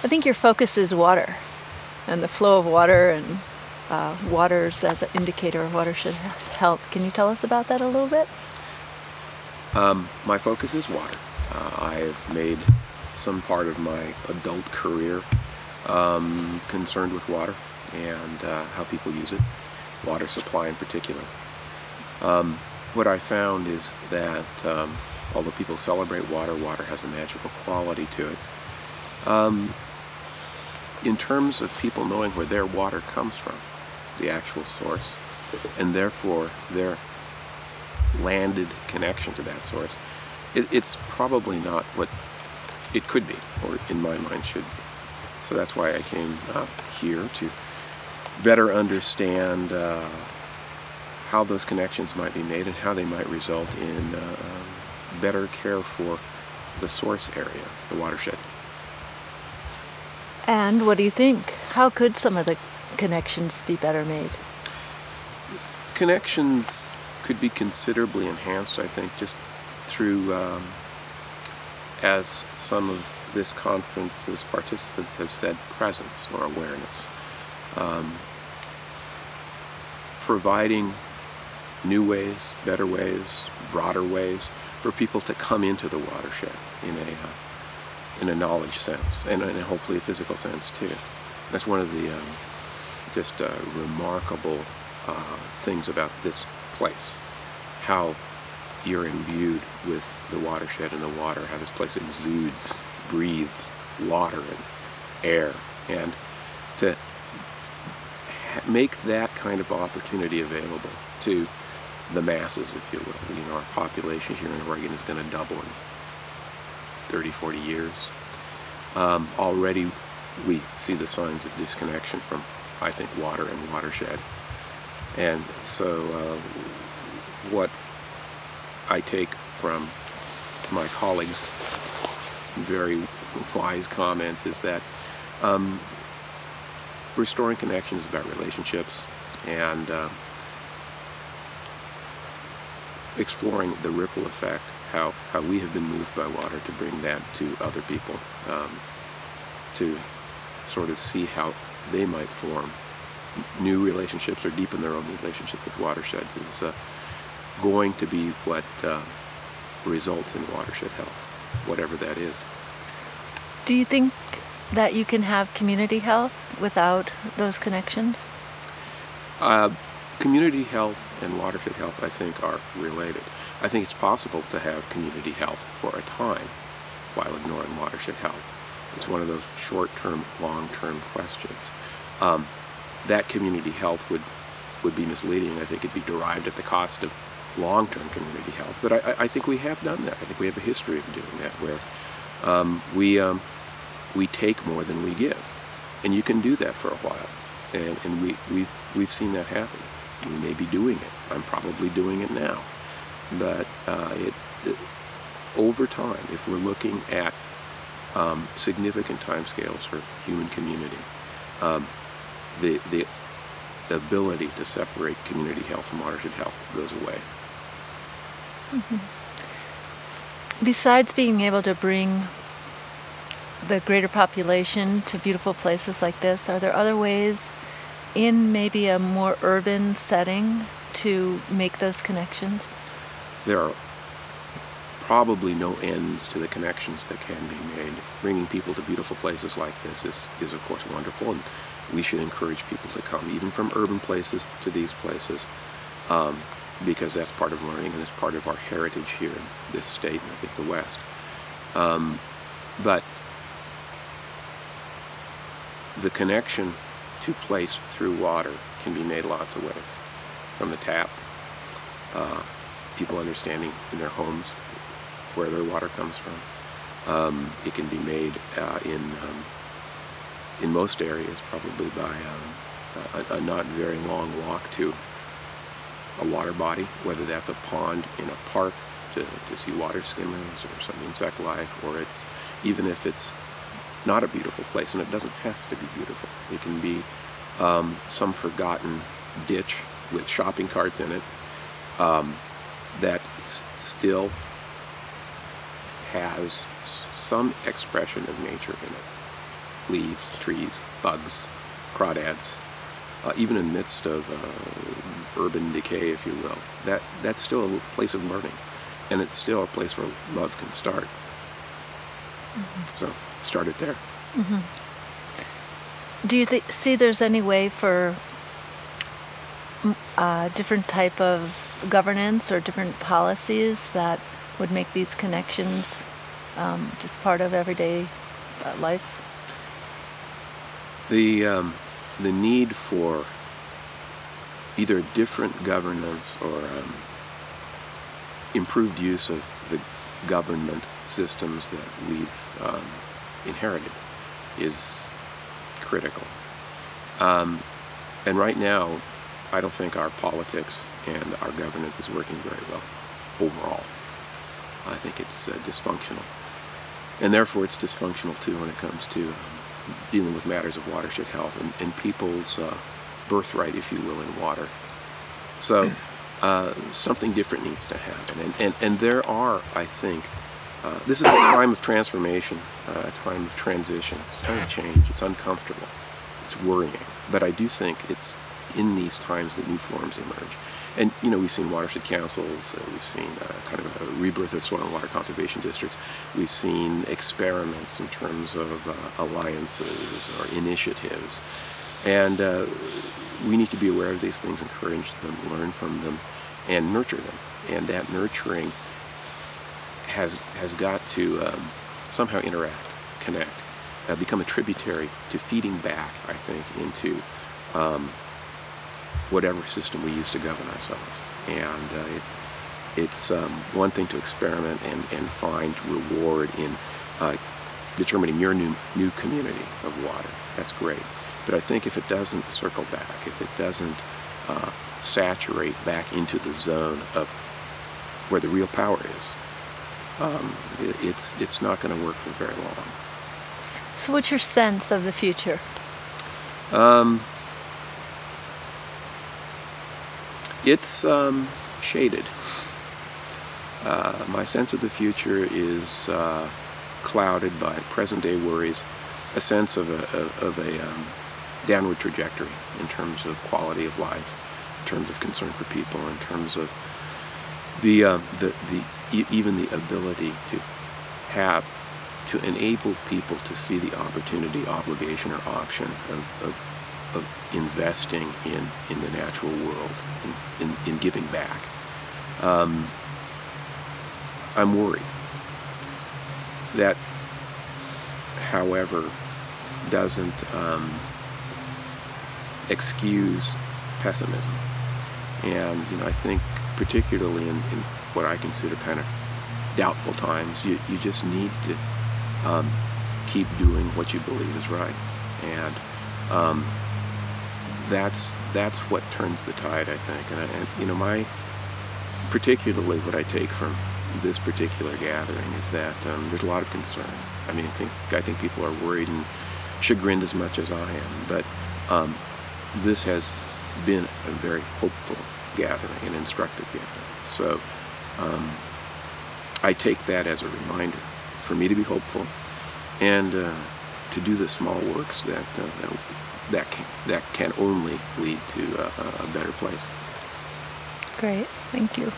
I think your focus is water and the flow of water and waters as an indicator of watershed health. Can you tell us about that a little bit? My focus is water. I've made some part of my adult career concerned with water and how people use it, water supply in particular. What I found is that although people celebrate water, water has a magical quality to it. In terms of people knowing where their water comes from, the actual source, and therefore their landed connection to that source, it's probably not what it could be, or in my mind should be. So that's why I came here to better understand how those connections might be made and how they might result in better care for the source area, the watershed. And what do you think? How could some of the connections be better made? Connections could be considerably enhanced, I think, just through, as some of this conference's participants have said, presence or awareness. Providing new ways, better ways, broader ways for people to come into the watershed in a knowledge sense and hopefully a physical sense too. That's one of the just remarkable things about this place, how you're imbued with the watershed and the water, how this place exudes, breathes water and air, and to make that kind of opportunity available to the masses, if you will. You know, our population here in Oregon is going to double in 30, 40 years. Already we see the signs of disconnection from, I think, water and watershed. And so what I take from my colleagues' very wise comments is that restoring connection is about relationships and exploring the ripple effect, how we have been moved by water, to bring that to other people, to sort of see how they might form new relationships or deepen their own relationship with watersheds is going to be what results in watershed health, whatever that is. Do you think that you can have community health without those connections? Community health and watershed health, I think, are related. I think it's possible to have community health for a time while ignoring watershed health. It's one of those short-term, long-term questions. That community health would be misleading. I think it'd be derived at the cost of long-term community health. But I think we have done that. I think we have a history of doing that, where we take more than we give, and you can do that for a while. And we've seen that happen. We may be doing it. I'm probably doing it now. But over time, if we're looking at significant timescales for human community, the ability to separate community health from watershed health goes away. Mm-hmm. Besides being able to bring the greater population to beautiful places like this, are there other ways in maybe a more urban setting to make those connections? There are probably no ends to the connections that can be made. Bringing people to beautiful places like this is of course wonderful, and we should encourage people to come even from urban places to these places, because that's part of learning and it's part of our heritage here in this state and I think the West. But the connection to place through water can be made lots of ways. From the tap, people understanding in their homes where their water comes from. It can be made in most areas probably by a not very long walk to a water body, whether that's a pond in a park to see water skimmers or some insect life, or it's even if it's not a beautiful place, and it doesn't have to be beautiful. It can be some forgotten ditch with shopping carts in it that still has some expression of nature in it. leaves, trees, bugs, crawdads, even in the midst of urban decay, if you will. That's still a place of learning, and it's still a place where love can start. So start it there. Do you see there's any way for different type of governance or different policies that would make these connections just part of everyday life? The need for either different governance or improved use of the government systems that we've inherited is critical. And right now, I don't think our politics and our governance is working very well overall. I think it's dysfunctional. And therefore it's dysfunctional too when it comes to dealing with matters of watershed health and people's birthright, if you will, in water. So something different needs to happen. And there are, I think, this is a time of transformation, a time of transition. It's a time of change. It's uncomfortable. It's worrying. But I do think it's in these times that new forms emerge. And, you know, we've seen watershed councils, we've seen kind of a rebirth of soil and water conservation districts, we've seen experiments in terms of alliances or initiatives. And we need to be aware of these things, encourage them, learn from them, and nurture them. And that nurturing has got to somehow interact, connect, become a tributary to feeding back, I think, into whatever system we use to govern ourselves. And it's one thing to experiment and find reward in determining your new community of water. That's great. But I think if it doesn't circle back, if it doesn't saturate back into the zone of where the real power is, it's not going to work for very long. So what's your sense of the future? It's shaded. My sense of the future is clouded by present-day worries, a sense of a downward trajectory in terms of quality of life, in terms of concern for people, in terms of even the ability to enable people to see the opportunity, obligation, or option of investing in the natural world, in giving back. I'm worried. That, however, doesn't excuse pessimism. And I think particularly in what I consider kind of doubtful times, you just need to keep doing what you believe is right. And that's what turns the tide, I think. And particularly what I take from this particular gathering is that there's a lot of concern. I mean, I think people are worried and chagrined as much as I am, but this has been a very hopeful gathering, an instructive gathering. So I take that as a reminder for me to be hopeful and to do the small works that can only lead to a better place. Great, thank you.